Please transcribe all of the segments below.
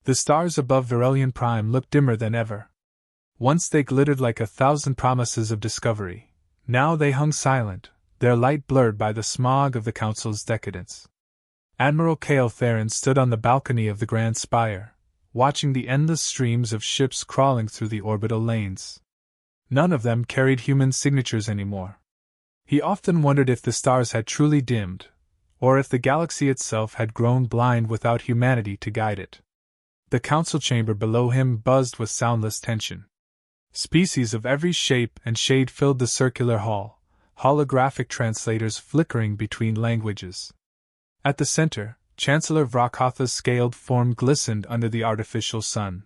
The stars above Verelion Prime looked dimmer than ever. Once they glittered like 1,000 promises of discovery. Now they hung silent, their light blurred by the smog of the Council's decadence. Admiral Cale Theron stood on the balcony of the Grand Spire, watching the endless streams of ships crawling through the orbital lanes. None of them carried human signatures anymore. He often wondered if the stars had truly dimmed, or if the galaxy itself had grown blind without humanity to guide it. The council chamber below him buzzed with soundless tension. Species of every shape and shade filled the circular hall, holographic translators flickering between languages. At the center, Chancellor Vrakatha's scaled form glistened under the artificial sun.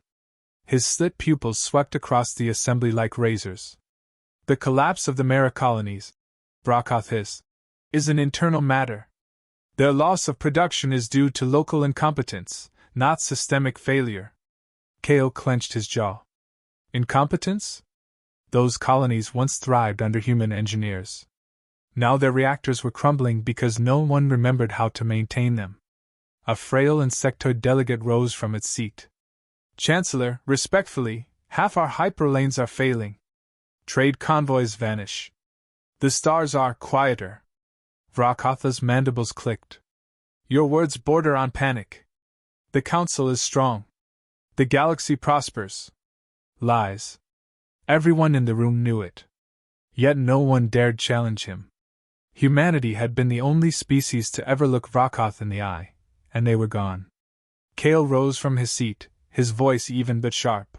His slit pupils swept across the assembly like razors. The collapse of the Mera colonies, Vrakath hissed, is an internal matter. Their loss of production is due to local incompetence, not systemic failure. Kale clenched his jaw. Incompetence? Those colonies once thrived under human engineers. Now their reactors were crumbling because no one remembered how to maintain them. A frail insectoid delegate rose from its seat. Chancellor, respectfully, half our hyperlanes are failing. Trade convoys vanish. The stars are quieter. Vrakatha's mandibles clicked. Your words border on panic. The council is strong. The galaxy prospers. Lies. Everyone in the room knew it. Yet no one dared challenge him. Humanity had been the only species to ever look Vrakath in the eye, and they were gone. Kale rose from his seat, his voice even but sharp.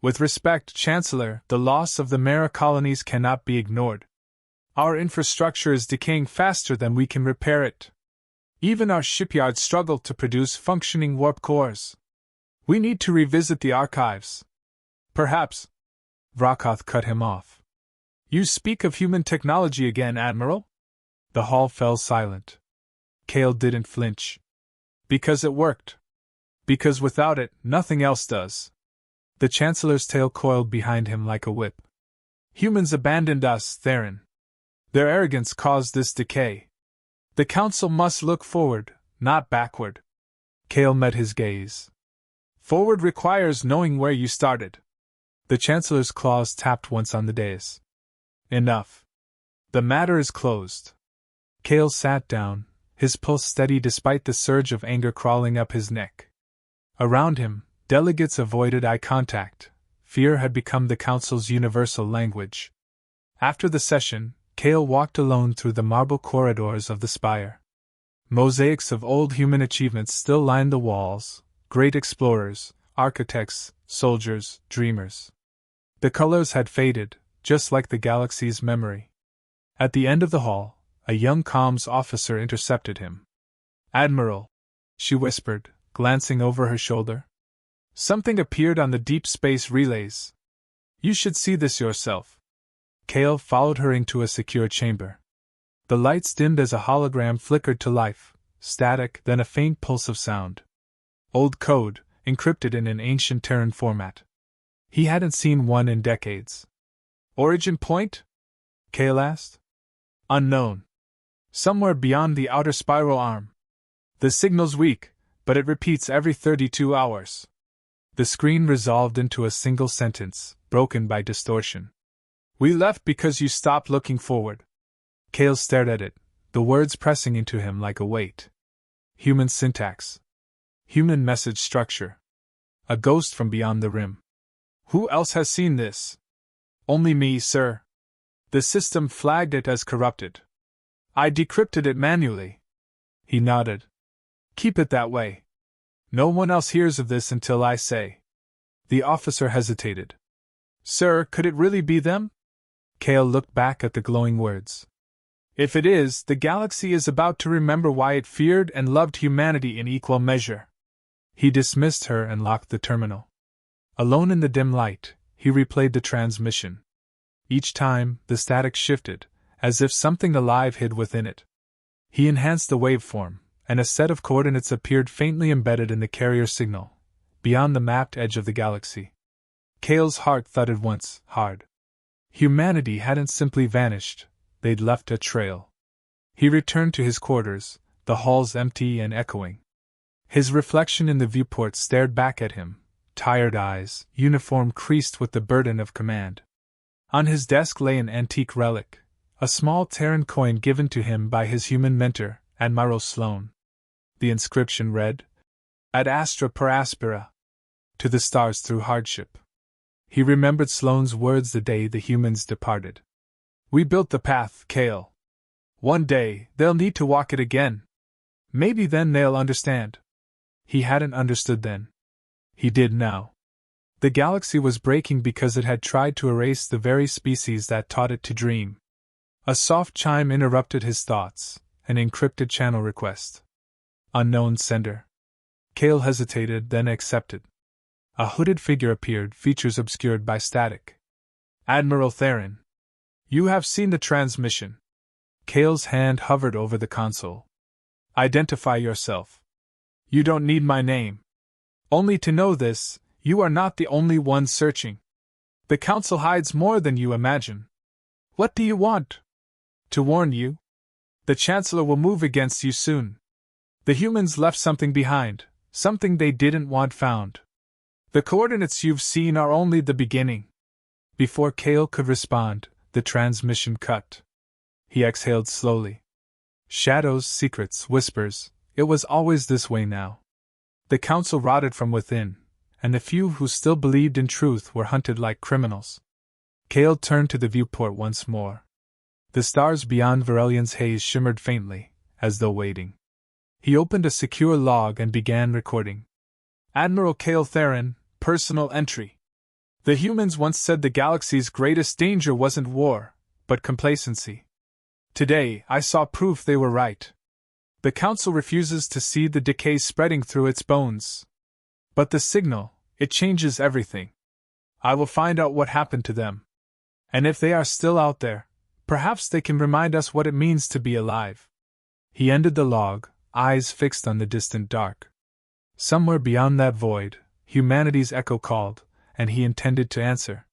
With respect, Chancellor, the loss of the Mera colonies cannot be ignored. Our infrastructure is decaying faster than we can repair it. Even our shipyards struggle to produce functioning warp cores. We need to revisit the archives. Perhaps. Vrakath cut him off. You speak of human technology again, Admiral? The hall fell silent. Kale didn't flinch. Because it worked. Because without it, nothing else does. The Chancellor's tail coiled behind him like a whip. Humans abandoned us, Theron. Their arrogance caused this decay. The Council must look forward, not backward. Kale met his gaze. Forward requires knowing where you started. The Chancellor's claws tapped once on the dais. Enough. The matter is closed. Kale sat down, his pulse steady despite the surge of anger crawling up his neck. Around him, delegates avoided eye contact. Fear had become the Council's universal language. After the session, Kale walked alone through the marble corridors of the spire. Mosaics of old human achievements still lined the walls, great explorers, architects, soldiers, dreamers. The colors had faded, just like the galaxy's memory. At the end of the hall, a young comms officer intercepted him. Admiral, she whispered, glancing over her shoulder. Something appeared on the deep space relays. You should see this yourself. Kale followed her into a secure chamber. The lights dimmed as a hologram flickered to life, static, then a faint pulse of sound. Old code, encrypted in an ancient Terran format. He hadn't seen one in decades. Origin point? Kale asked. Unknown. Somewhere beyond the outer spiral arm. The signal's weak, but it repeats every 32 hours. The screen resolved into a single sentence, broken by distortion. We left because you stopped looking forward. Kale stared at it, the words pressing into him like a weight. Human syntax. Human message structure. A ghost from beyond the rim. Who else has seen this? Only me, sir. The system flagged it as corrupted. I decrypted it manually. He nodded. Keep it that way. No one else hears of this until I say. The officer hesitated. Sir, could it really be them? Kale looked back at the glowing words. If it is, the galaxy is about to remember why it feared and loved humanity in equal measure. He dismissed her and locked the terminal. Alone in the dim light, he replayed the transmission. Each time, the static shifted, as if something alive hid within it. He enhanced the waveform, and a set of coordinates appeared faintly embedded in the carrier signal, beyond the mapped edge of the galaxy. Kale's heart thudded once, hard. Humanity hadn't simply vanished, they'd left a trail. He returned to his quarters, the halls empty and echoing. His reflection in the viewport stared back at him, tired eyes, uniform creased with the burden of command. On his desk lay an antique relic, a small Terran coin given to him by his human mentor, Admiral Sloane. The inscription read, Ad astra per aspera. To the stars through hardship. He remembered Sloane's words the day the humans departed. We built the path, Kale. One day, they'll need to walk it again. Maybe then they'll understand. He hadn't understood then. He did now. The galaxy was breaking because it had tried to erase the very species that taught it to dream. A soft chime interrupted his thoughts, an encrypted channel request. Unknown sender. Kale hesitated, then accepted. A hooded figure appeared, features obscured by static. Admiral Theron. You have seen the transmission. Kale's hand hovered over the console. Identify yourself. You don't need my name. Only to know this, you are not the only one searching. The Council hides more than you imagine. What do you want? To warn you. The Chancellor will move against you soon. The humans left something behind, something they didn't want found. The coordinates you've seen are only the beginning. Before Kale could respond, the transmission cut. He exhaled slowly. Shadows, secrets, whispers, it was always this way now. The Council rotted from within, and the few who still believed in truth were hunted like criminals. Kale turned to the viewport once more. The stars beyond Varelian's haze shimmered faintly, as though waiting. He opened a secure log and began recording. Admiral Kale Theron, personal entry. The humans once said the galaxy's greatest danger wasn't war, but complacency. Today, I saw proof they were right. The Council refuses to see the decay spreading through its bones. But the signal, it changes everything. I will find out what happened to them. And if they are still out there, perhaps they can remind us what it means to be alive. He ended the log, eyes fixed on the distant dark. Somewhere beyond that void, humanity's echo called, and he intended to answer.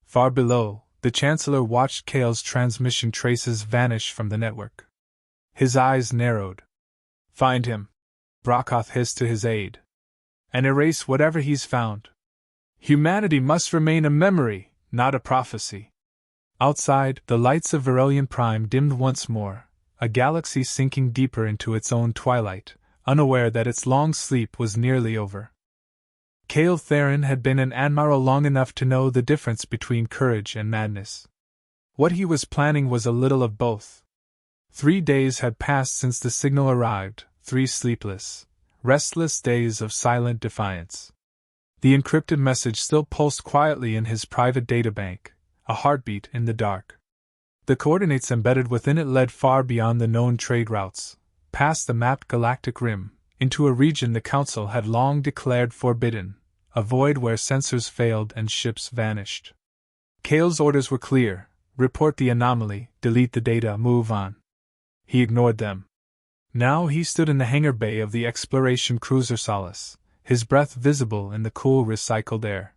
Far below, the Chancellor watched Kale's transmission traces vanish from the network. His eyes narrowed. Find him, Brokoth hissed to his aide. And erase whatever he's found. Humanity must remain a memory, not a prophecy. Outside, the lights of Varelian Prime dimmed once more, a galaxy sinking deeper into its own twilight, unaware that its long sleep was nearly over. Kale Theron had been an admiral long enough to know the difference between courage and madness. What he was planning was a little of both. 3 days had passed since the signal arrived, 3 sleepless, restless days of silent defiance. The encrypted message still pulsed quietly in his private databank, a heartbeat in the dark. The coordinates embedded within it led far beyond the known trade routes, past the mapped galactic rim, into a region the Council had long declared forbidden, a void where sensors failed and ships vanished. Kale's orders were clear: report the anomaly, delete the data, move on. He ignored them. Now he stood in the hangar bay of the exploration cruiser Solace, his breath visible in the cool recycled air.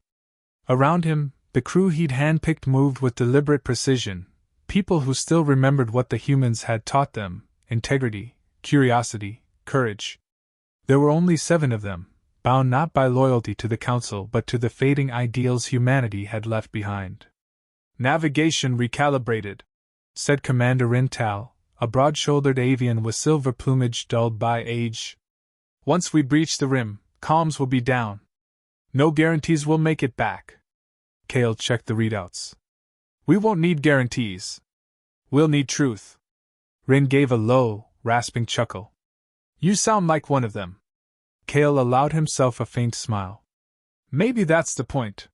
Around him, the crew he'd handpicked moved with deliberate precision, people who still remembered what the humans had taught them: integrity, curiosity, courage. There were only 7 of them, bound not by loyalty to the Council but to the fading ideals humanity had left behind. Navigation recalibrated, said Commander Rintal, a broad-shouldered avian with silver plumage dulled by age. Once we breach the rim, comms will be down. No guarantees we'll make it back. Kale checked the readouts. We won't need guarantees. We'll need truth. Rin gave a low, rasping chuckle. You sound like one of them. Kale allowed himself a faint smile. Maybe that's the point.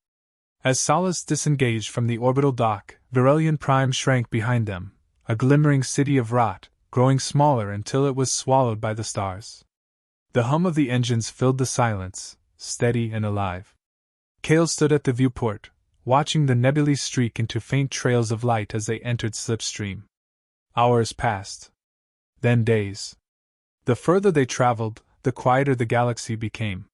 As Solace disengaged from the orbital dock, Varelian Prime shrank behind them, a glimmering city of rot, growing smaller until it was swallowed by the stars. The hum of the engines filled the silence, steady and alive. Kale stood at the viewport, watching the nebulae streak into faint trails of light as they entered slipstream. Hours passed. Then days. The further they traveled, the quieter the galaxy became.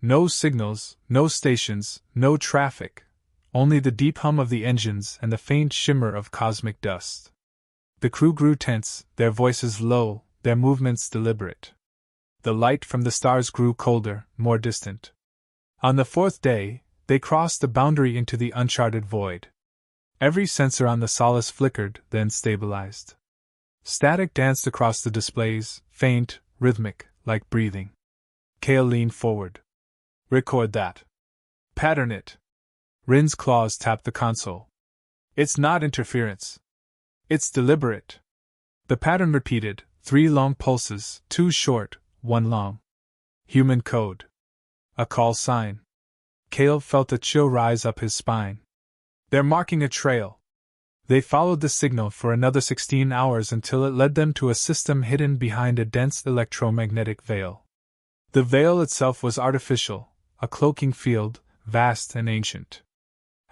No signals, no stations, no traffic, only the deep hum of the engines and the faint shimmer of cosmic dust. The crew grew tense, their voices low, their movements deliberate. The light from the stars grew colder, more distant. On the fourth day, they crossed the boundary into the uncharted void. Every sensor on the Solace flickered, then stabilized. Static danced across the displays, faint, rhythmic, like breathing. Kale leaned forward. Record that. Pattern it. Rin's claws tapped the console. It's not interference. It's deliberate. The pattern repeated, 3 long pulses, 2 short, 1 long. Human code. A call sign. Kale felt a chill rise up his spine. They're marking a trail. They followed the signal for another 16 hours until it led them to a system hidden behind a dense electromagnetic veil. The veil itself was artificial, a cloaking field, vast and ancient.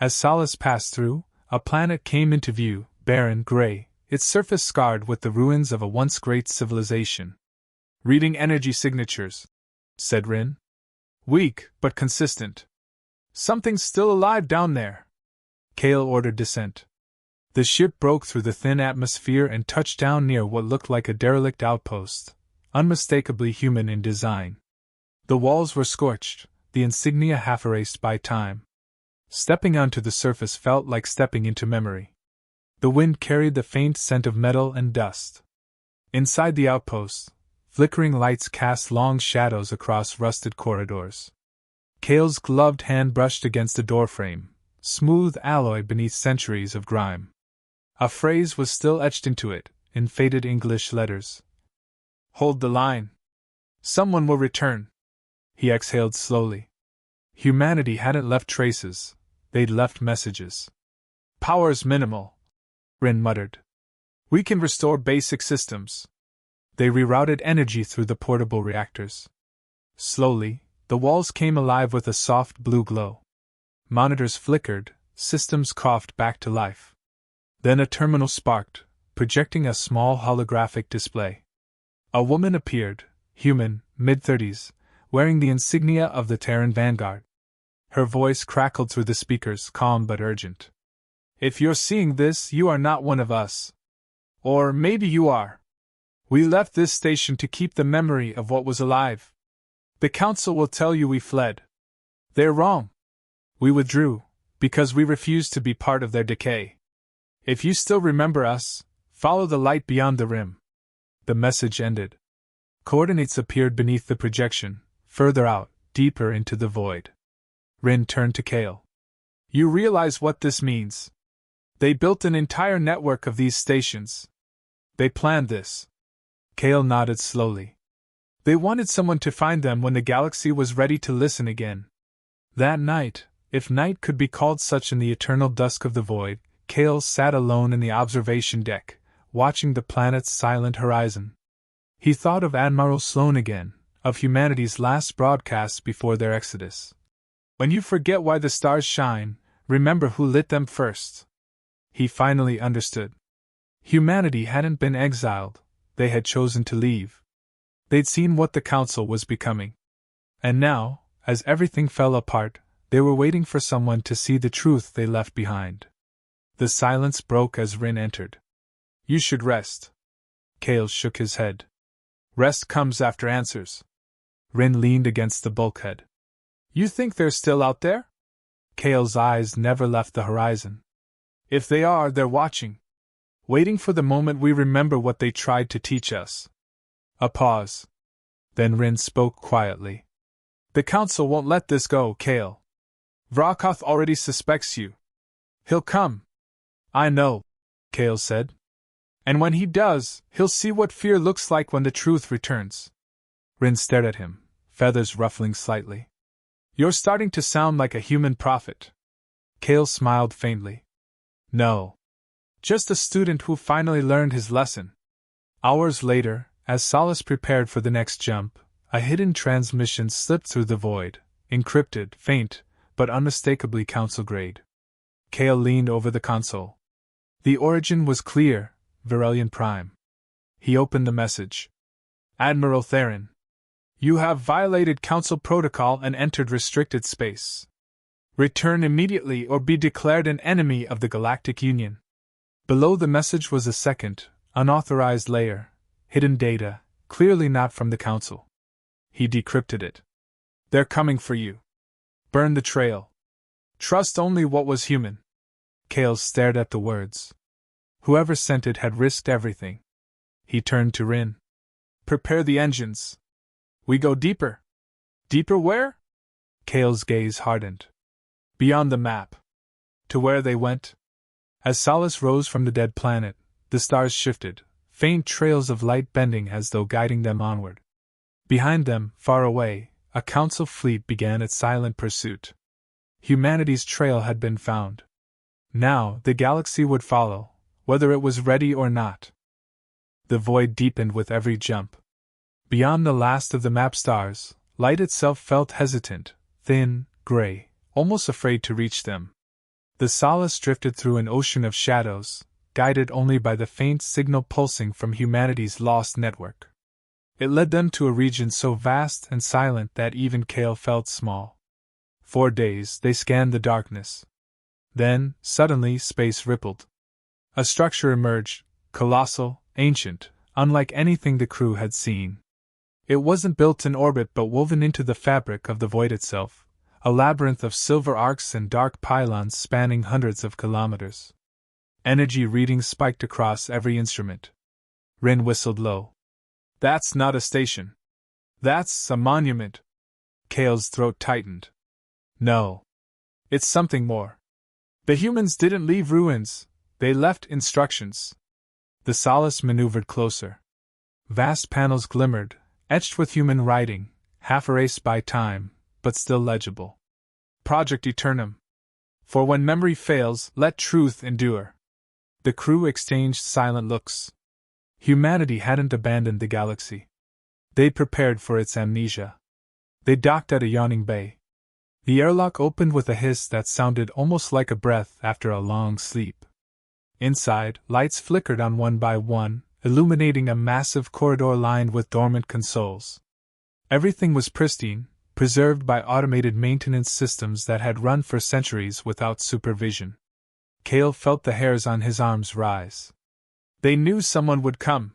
As Solace passed through, a planet came into view, barren, gray, its surface scarred with the ruins of a once great civilization. Reading energy signatures, said Rin. Weak, but consistent. Something's still alive down there. Kale ordered descent. The ship broke through the thin atmosphere and touched down near what looked like a derelict outpost, unmistakably human in design. The walls were scorched, the insignia half erased by time. Stepping onto the surface felt like stepping into memory. The wind carried the faint scent of metal and dust. Inside the outpost, flickering lights cast long shadows across rusted corridors. Kale's gloved hand brushed against a doorframe, smooth alloy beneath centuries of grime. A phrase was still etched into it, in faded English letters. Hold the line. Someone will return. He exhaled slowly. Humanity hadn't left traces, they'd left messages. Power's minimal, Rin muttered. We can restore basic systems. They rerouted energy through the portable reactors. Slowly, the walls came alive with a soft blue glow. Monitors flickered, systems coughed back to life. Then a terminal sparked, projecting a small holographic display. A woman appeared, human, mid-30s, wearing the insignia of the Terran Vanguard. Her voice crackled through the speakers, calm but urgent. If you're seeing this, you are not one of us. Or maybe you are. We left this station to keep the memory of what was alive. The Council will tell you we fled. They're wrong. We withdrew, because we refused to be part of their decay. If you still remember us, follow the light beyond the rim. The message ended. Coordinates appeared beneath the projection, further out, deeper into the void. Rin turned to Kale. You realize what this means? They built an entire network of these stations. They planned this. Kale nodded slowly. They wanted someone to find them when the galaxy was ready to listen again. That night, if night could be called such in the eternal dusk of the void, Kale sat alone in the observation deck, watching the planet's silent horizon. He thought of Admiral Sloan again, of humanity's last broadcasts before their exodus. When you forget why the stars shine, remember who lit them first. He finally understood. Humanity hadn't been exiled, they had chosen to leave. They'd seen what the Council was becoming. And now, as everything fell apart, they were waiting for someone to see the truth they left behind. The silence broke as Rin entered. You should rest. Kale shook his head. Rest comes after answers. Rin leaned against the bulkhead. You think they're still out there? Kale's eyes never left the horizon. If they are, they're watching. Waiting for the moment we remember what they tried to teach us. A pause. Then Rin spoke quietly. The Council won't let this go, Kale. Vrakoth already suspects you. He'll come. I know, Kale said. And when he does, he'll see what fear looks like when the truth returns. Rin stared at him, feathers ruffling slightly. You're starting to sound like a human prophet. Kale smiled faintly. No. Just a student who finally learned his lesson. Hours later, as Solace prepared for the next jump, a hidden transmission slipped through the void, encrypted, faint, but unmistakably Council-grade. Kale leaned over the console. The origin was clear, Virelian Prime. He opened the message. Admiral Theron. You have violated Council protocol and entered restricted space. Return immediately or be declared an enemy of the Galactic Union. Below the message was a second, unauthorized layer, hidden data, clearly not from the Council. He decrypted it. They're coming for you. Burn the trail. Trust only what was human. Kale stared at the words. Whoever sent it had risked everything. He turned to Rin. Prepare the engines. We go deeper. Deeper where? Kale's gaze hardened. Beyond the map. To where they went? As Solace rose from the dead planet, the stars shifted, faint trails of light bending as though guiding them onward. Behind them, far away, a council fleet began its silent pursuit. Humanity's trail had been found. Now, the galaxy would follow, whether it was ready or not. The void deepened with every jump. Beyond the last of the map stars, light itself felt hesitant, thin, gray, almost afraid to reach them. The Solace drifted through an ocean of shadows, guided only by the faint signal pulsing from humanity's lost network. It led them to a region so vast and silent that even Kale felt small. 4 days they scanned the darkness. Then, suddenly, space rippled. A structure emerged, colossal, ancient, unlike anything the crew had seen. It wasn't built in orbit but woven into the fabric of the void itself, a labyrinth of silver arcs and dark pylons spanning hundreds of kilometers. Energy readings spiked across every instrument. Rin whistled low. That's not a station. That's a monument. Kale's throat tightened. No. It's something more. The humans didn't leave ruins, they left instructions. The Solace maneuvered closer. Vast panels glimmered, etched with human writing, half erased by time, but still legible. Project Eternum. For when memory fails, let truth endure. The crew exchanged silent looks. Humanity hadn't abandoned the galaxy. They'd prepared for its amnesia. They docked at a yawning bay. The airlock opened with a hiss that sounded almost like a breath after a long sleep. Inside, lights flickered on one by one, illuminating a massive corridor lined with dormant consoles. Everything was pristine, preserved by automated maintenance systems that had run for centuries without supervision. Kale felt the hairs on his arms rise. They knew someone would come.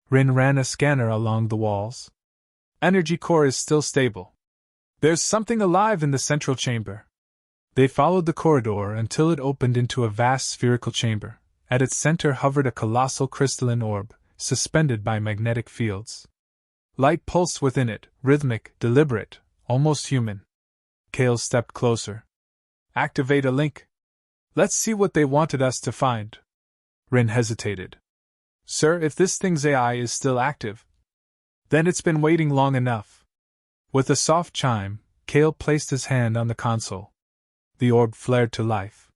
Rin ran a scanner along the walls. Energy core is still stable. There's something alive in the central chamber. They followed the corridor until it opened into a vast spherical chamber. At its center hovered a colossal crystalline orb, suspended by magnetic fields. Light pulsed within it, rhythmic, deliberate, almost human. Kale stepped closer. Activate a link. Let's see what they wanted us to find. Rin hesitated. Sir, if this thing's AI is still active, then it's been waiting long enough. With a soft chime, Kale placed his hand on the console. The orb flared to life.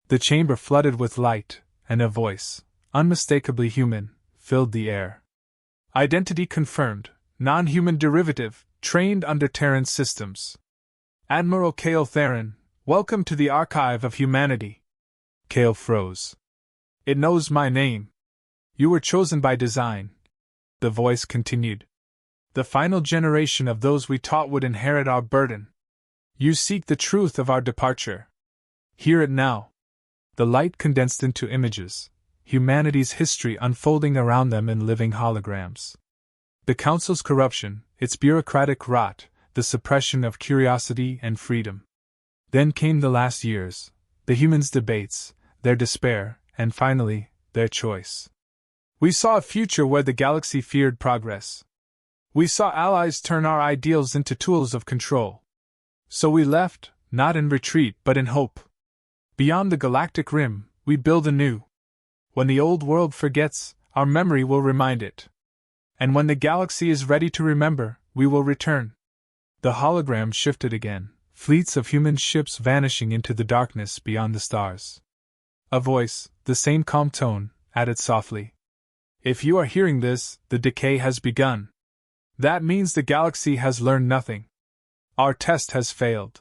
The chamber flooded with light, and a voice, unmistakably human, filled the air. Identity confirmed, non-human derivative, trained under Terran systems. Admiral Kale Theron, welcome to the Archive of Humanity. Kale froze. It knows my name. You were chosen by design. The voice continued. The final generation of those we taught would inherit our burden. You seek the truth of our departure. Hear it now. The light condensed into images, humanity's history unfolding around them in living holograms. The Council's corruption, its bureaucratic rot, the suppression of curiosity and freedom. Then came the last years, the humans' debates, their despair, and finally, their choice. We saw a future where the galaxy feared progress. We saw allies turn our ideals into tools of control. So we left, not in retreat but in hope. Beyond the galactic rim, we build anew. When the old world forgets, our memory will remind it. And when the galaxy is ready to remember, we will return. The hologram shifted again, fleets of human ships vanishing into the darkness beyond the stars. A voice, the same calm tone, added softly. If you are hearing this, the decay has begun. That means the galaxy has learned nothing. Our test has failed.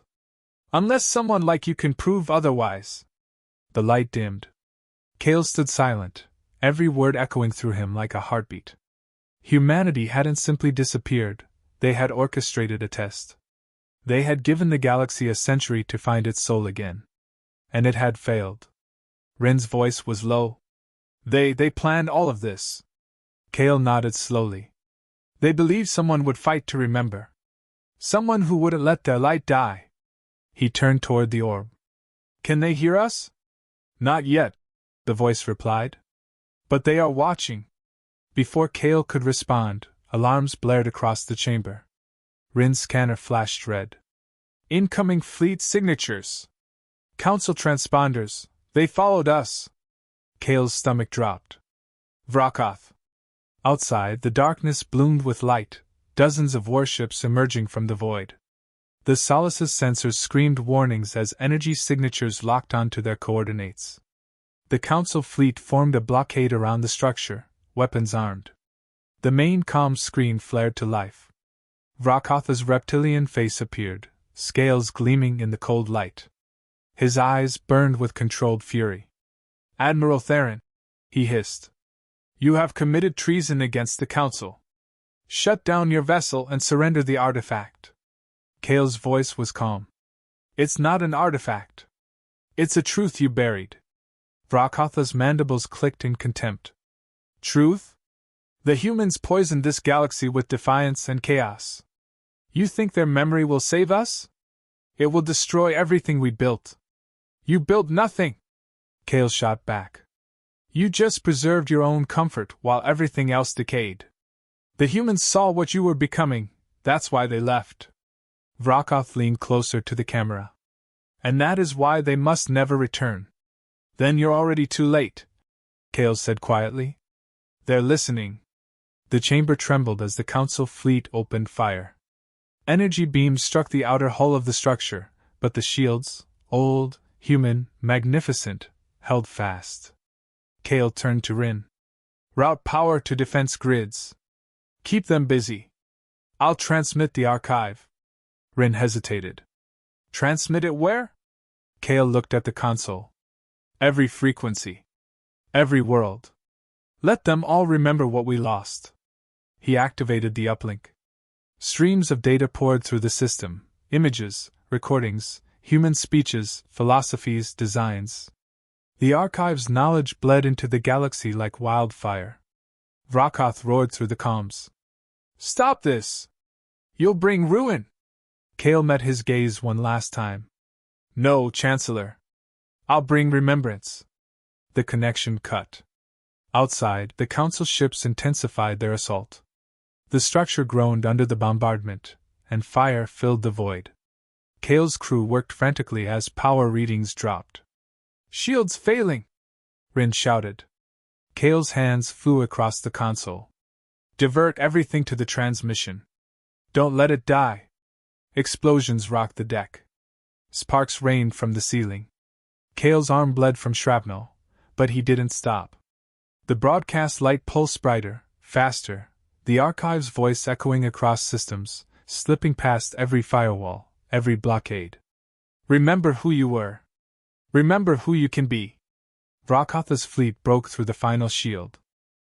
Unless someone like you can prove otherwise. The light dimmed. Kale stood silent, every word echoing through him like a heartbeat. Humanity hadn't simply disappeared, they had orchestrated a test. They had given the galaxy a century to find its soul again. And it had failed. Rin's voice was low. They planned all of this. Kale nodded slowly. They believed someone would fight to remember. Someone who wouldn't let their light die. He turned toward the orb. Can they hear us? Not yet, the voice replied. But they are watching. Before Kale could respond, alarms blared across the chamber. Rin's scanner flashed red. Incoming fleet signatures. Council transponders, they followed us. Kale's stomach dropped. Vrakoth. Outside, the darkness bloomed with light, dozens of warships emerging from the void. The Solace's sensors screamed warnings as energy signatures locked onto their coordinates. The Council fleet formed a blockade around the structure, weapons armed. The main comm screen flared to life. Vrakoth's reptilian face appeared, scales gleaming in the cold light. His eyes burned with controlled fury. Admiral Theron, he hissed. You have committed treason against the Council. Shut down your vessel and surrender the artifact. Kale's voice was calm. It's not an artifact. It's a truth you buried. Vrakoth's mandibles clicked in contempt. Truth? The humans poisoned this galaxy with defiance and chaos. You think their memory will save us? It will destroy everything we built. You built nothing! Kale shot back. You just preserved your own comfort while everything else decayed. The humans saw what you were becoming, that's why they left. Vrakoth leaned closer to the camera. And that is why they must never return. Then you're already too late, Kale said quietly. They're listening. The chamber trembled as the Council fleet opened fire. Energy beams struck the outer hull of the structure, but the shields, old, human, magnificent, held fast. Kale turned to Rin. Route power to defense grids. Keep them busy. I'll transmit the archive. Rin hesitated. Transmit it where? Kale looked at the console. Every frequency. Every world. Let them all remember what we lost. He activated the uplink. Streams of data poured through the system, images, recordings, human speeches, philosophies, designs. The archive's knowledge bled into the galaxy like wildfire. Vrakoth roared through the comms. Stop this! You'll bring ruin! Kale met his gaze one last time. No, Chancellor. I'll bring remembrance. The connection cut. Outside, the Council ships intensified their assault. The structure groaned under the bombardment, and fire filled the void. Kale's crew worked frantically as power readings dropped. Shields failing! Rin shouted. Kale's hands flew across the console. Divert everything to the transmission. Don't let it die. Explosions rocked the deck. Sparks rained from the ceiling. Kale's arm bled from shrapnel, but he didn't stop. The broadcast light pulsed brighter, faster, the archive's voice echoing across systems, slipping past every firewall, every blockade. Remember who you were. Remember who you can be. Vrakoth's fleet broke through the final shield.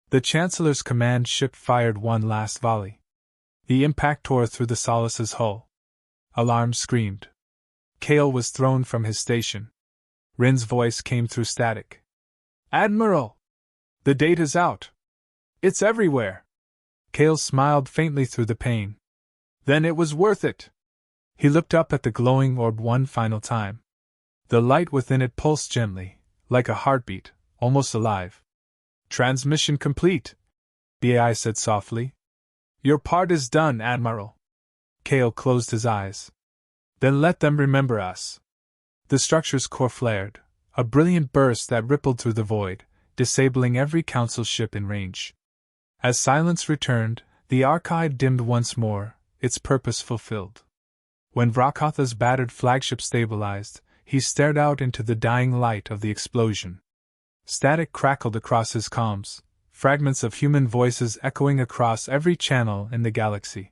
The Chancellor's command ship fired one last volley. The impact tore through the Solace's hull. Alarms screamed. Kale was thrown from his station. Rin's voice came through static. Admiral! The data's out. It's everywhere. Kale smiled faintly through the pain. Then it was worth it. He looked up at the glowing orb one final time. The light within it pulsed gently, like a heartbeat, almost alive. Transmission complete, the AI said softly. Your part is done, Admiral. Kale closed his eyes. Then let them remember us. The structure's core flared, a brilliant burst that rippled through the void, disabling every Council ship in range. As silence returned, the archive dimmed once more, its purpose fulfilled. When Vrakoth's battered flagship stabilized, he stared out into the dying light of the explosion. Static crackled across his comms, fragments of human voices echoing across every channel in the galaxy.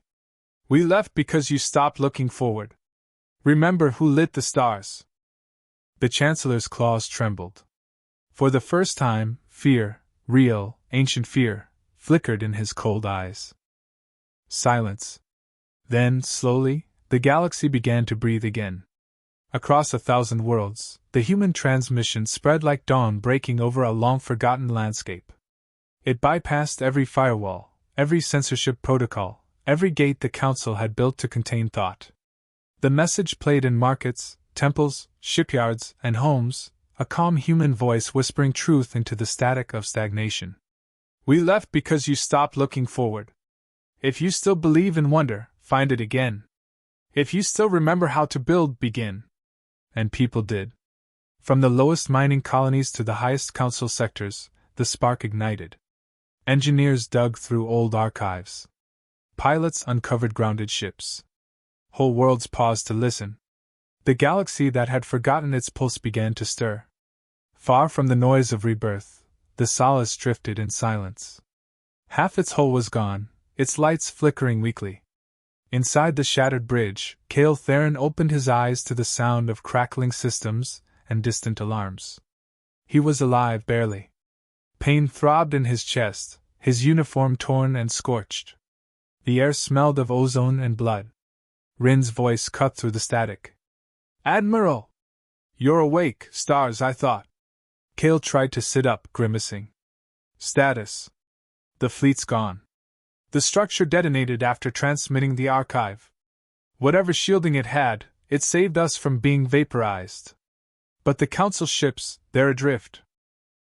We left because you stopped looking forward. Remember who lit the stars. The Chancellor's claws trembled. For the first time, fear, real, ancient fear, flickered in his cold eyes. Silence. Then, slowly, the galaxy began to breathe again. Across 1,000 worlds, the human transmission spread like dawn breaking over a long-forgotten landscape. It bypassed every firewall, every censorship protocol, every gate the Council had built to contain thought. The message played in markets, temples, shipyards, and homes, a calm human voice whispering truth into the static of stagnation. We left because you stopped looking forward. If you still believe in wonder, find it again. If you still remember how to build, begin. And people did. From the lowest mining colonies to the highest council sectors, the spark ignited. Engineers dug through old archives. Pilots uncovered grounded ships. Whole worlds paused to listen. The galaxy that had forgotten its pulse began to stir. Far from the noise of rebirth, the solace drifted in silence. Half its hull was gone, its lights flickering weakly. Inside the shattered bridge, Cale Theron opened his eyes to the sound of crackling systems and distant alarms. He was alive barely. Pain throbbed in his chest, his uniform torn and scorched. The air smelled of ozone and blood. Rin's voice cut through the static. Admiral! You're awake, stars, I thought. Cale tried to sit up, grimacing. Status. The fleet's gone. The structure detonated after transmitting the archive. Whatever shielding it had, it saved us from being vaporized. But the Council ships, they're adrift.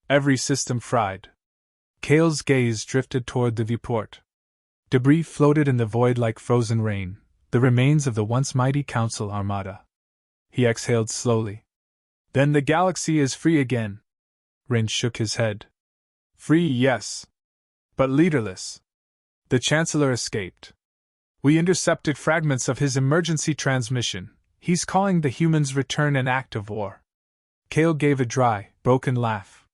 Every system fried. Cale's gaze drifted toward the viewport. Debris floated in the void like frozen rain, the remains of the once mighty Council armada. He exhaled slowly. Then the galaxy is free again. Rin shook his head. Free, yes. But leaderless. The Chancellor escaped. We intercepted fragments of his emergency transmission. He's calling the humans' return an act of war. Cale gave a dry, broken laugh.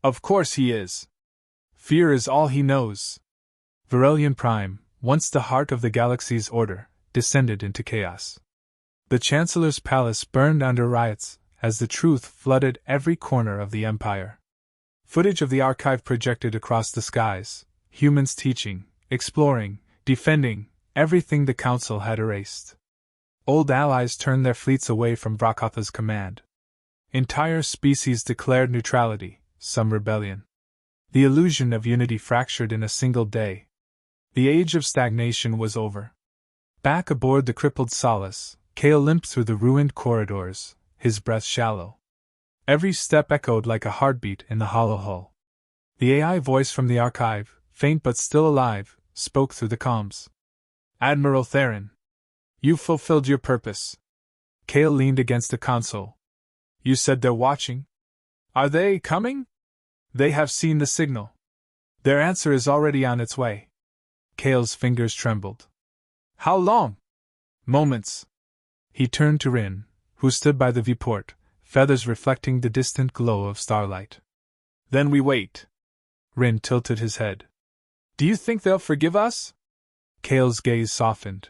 Of course he is. Fear is all he knows. Verelion Prime, once the heart of the galaxy's order, descended into chaos. The Chancellor's palace burned under riots as the truth flooded every corner of the Empire. Footage of the archive projected across the skies, humans teaching, exploring, defending, everything the Council had erased. Old allies turned their fleets away from Vrakatha's command. Entire species declared neutrality, some rebellion. The illusion of unity fractured in a single day. The age of stagnation was over. Back aboard the crippled Solace, Cale limped through the ruined corridors, his breath shallow. Every step echoed like a heartbeat in the hollow hull. The AI voice from the archive, faint but still alive, spoke through the comms. Admiral Theron. You've fulfilled your purpose. Cale leaned against the console. You said they're watching? Are they coming? They have seen the signal. Their answer is already on its way. Cale's fingers trembled. How long? Moments. He turned to Rin, who stood by the viewport, feathers reflecting the distant glow of starlight. Then we wait. Rin tilted his head. Do you think they'll forgive us? Cale's gaze softened.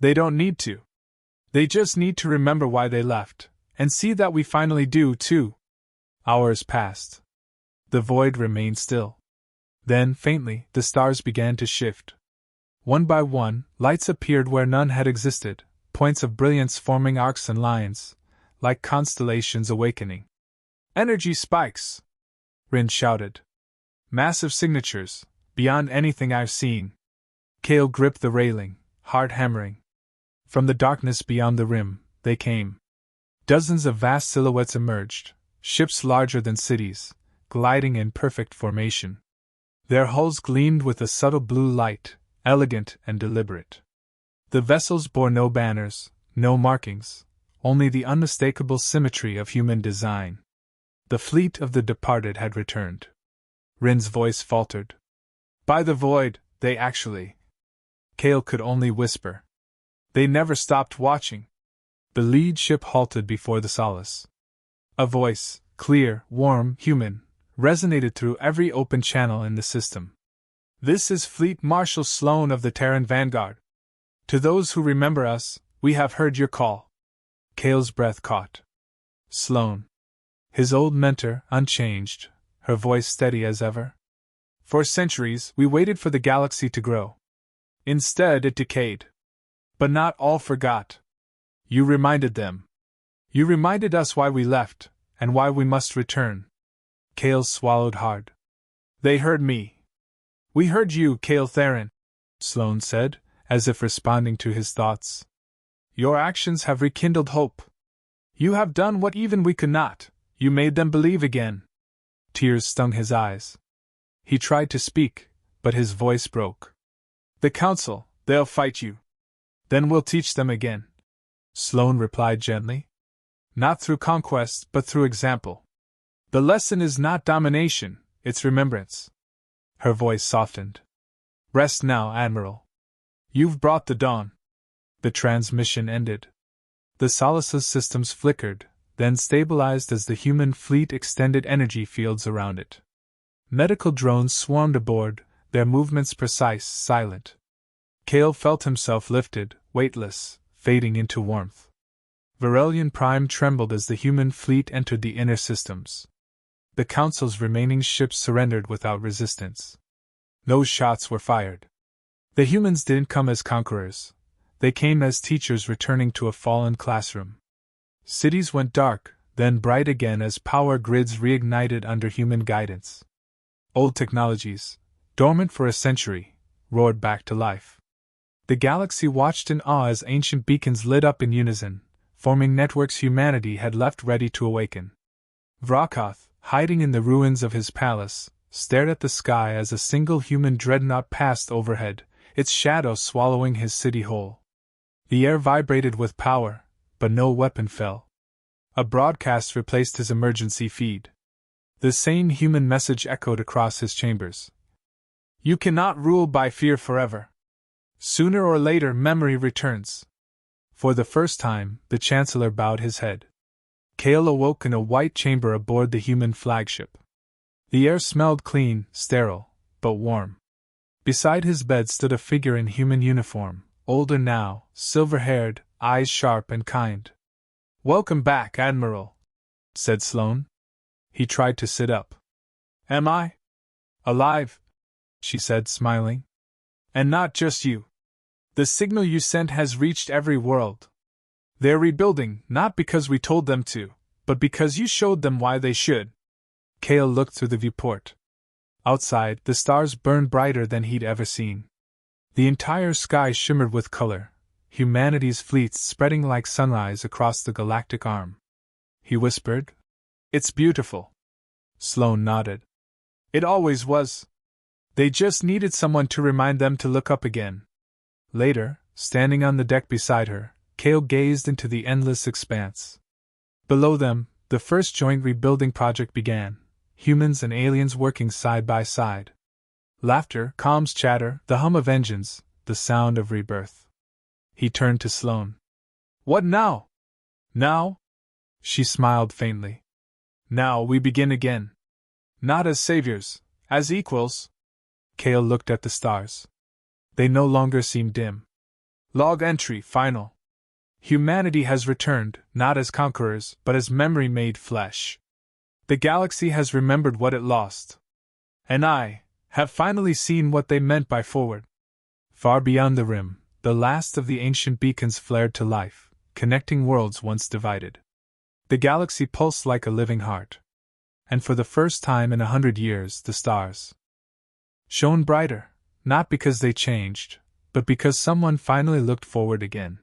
They don't need to. They just need to remember why they left, and see that we finally do, too. Hours passed. The void remained still. Then, faintly, the stars began to shift. One by one, lights appeared where none had existed, points of brilliance forming arcs and lines, like constellations awakening. Energy spikes! Rin shouted. Massive signatures, beyond anything I've seen. Cale gripped the railing, heart hammering. From the darkness beyond the rim, they came. Dozens of vast silhouettes emerged, ships larger than cities, gliding in perfect formation. Their hulls gleamed with a subtle blue light, elegant and deliberate. The vessels bore no banners, no markings, only the unmistakable symmetry of human design. The fleet of the departed had returned. Rin's voice faltered. By the void, they actually... Cale could only whisper. They never stopped watching. The lead ship halted before the Solace. A voice, clear, warm, human, resonated through every open channel in the system. This is Fleet Marshal Sloan of the Terran Vanguard. To those who remember us, we have heard your call. Cale's breath caught. Sloan. His old mentor, unchanged, her voice steady as ever. For centuries, we waited for the galaxy to grow. Instead, it decayed. But not all forgot. You reminded them. You reminded us why we left, and why we must return. Cale swallowed hard. They heard me. We heard you, Cale Theron, Sloane said, as if responding to his thoughts. Your actions have rekindled hope. You have done what even we could not. You made them believe again. Tears stung his eyes. He tried to speak, but his voice broke. The Council, they'll fight you. Then we'll teach them again. Sloane replied gently. Not through conquest, but through example. The lesson is not domination, it's remembrance. Her voice softened. Rest now, Admiral. You've brought the dawn. The transmission ended. The Solace's systems flickered, then stabilized as the human fleet extended energy fields around it. Medical drones swarmed aboard, their movements precise, silent. Cale felt himself lifted, weightless, fading into warmth. Verelian Prime trembled as the human fleet entered the inner systems. The Council's remaining ships surrendered without resistance. No shots were fired. The humans didn't come as conquerors. They came as teachers returning to a fallen classroom. Cities went dark, then bright again as power grids reignited under human guidance. Old technologies, dormant for a century, roared back to life. The galaxy watched in awe as ancient beacons lit up in unison, forming networks humanity had left ready to awaken. Vrakoth, hiding in the ruins of his palace, stared at the sky as a single human dreadnought passed overhead, its shadow swallowing his city whole. The air vibrated with power, but no weapon fell. A broadcast replaced his emergency feed. The same human message echoed across his chambers. You cannot rule by fear forever. Sooner or later memory returns. For the first time, the Chancellor bowed his head. Cale awoke in a white chamber aboard the human flagship. The air smelled clean, sterile, but warm. Beside his bed stood a figure in human uniform, older now, silver-haired, eyes sharp and kind. Welcome back, Admiral, said Sloane. He tried to sit up. Am I alive? She said, smiling. And not just you. The signal you sent has reached every world. They're rebuilding, not because we told them to, but because you showed them why they should. Cale looked through the viewport. Outside, the stars burned brighter than he'd ever seen. The entire sky shimmered with color, humanity's fleets spreading like sunrise across the galactic arm. He whispered, It's beautiful. Sloane nodded. It always was. They just needed someone to remind them to look up again. Later, standing on the deck beside her, Cale gazed into the endless expanse. Below them, the first joint rebuilding project began, humans and aliens working side by side. Laughter, comms chatter, the hum of engines, the sound of rebirth. He turned to Sloane. What now? Now? She smiled faintly. Now we begin again. Not as saviors, as equals. Cale looked at the stars. They no longer seemed dim. Log entry, final. Humanity has returned, not as conquerors, but as memory made flesh. The galaxy has remembered what it lost. And I have finally seen what they meant by forward. Far beyond the rim, the last of the ancient beacons flared to life, connecting worlds once divided. The galaxy pulsed like a living heart. And for the first time in 100 years, the stars shone brighter, not because they changed, but because someone finally looked forward again.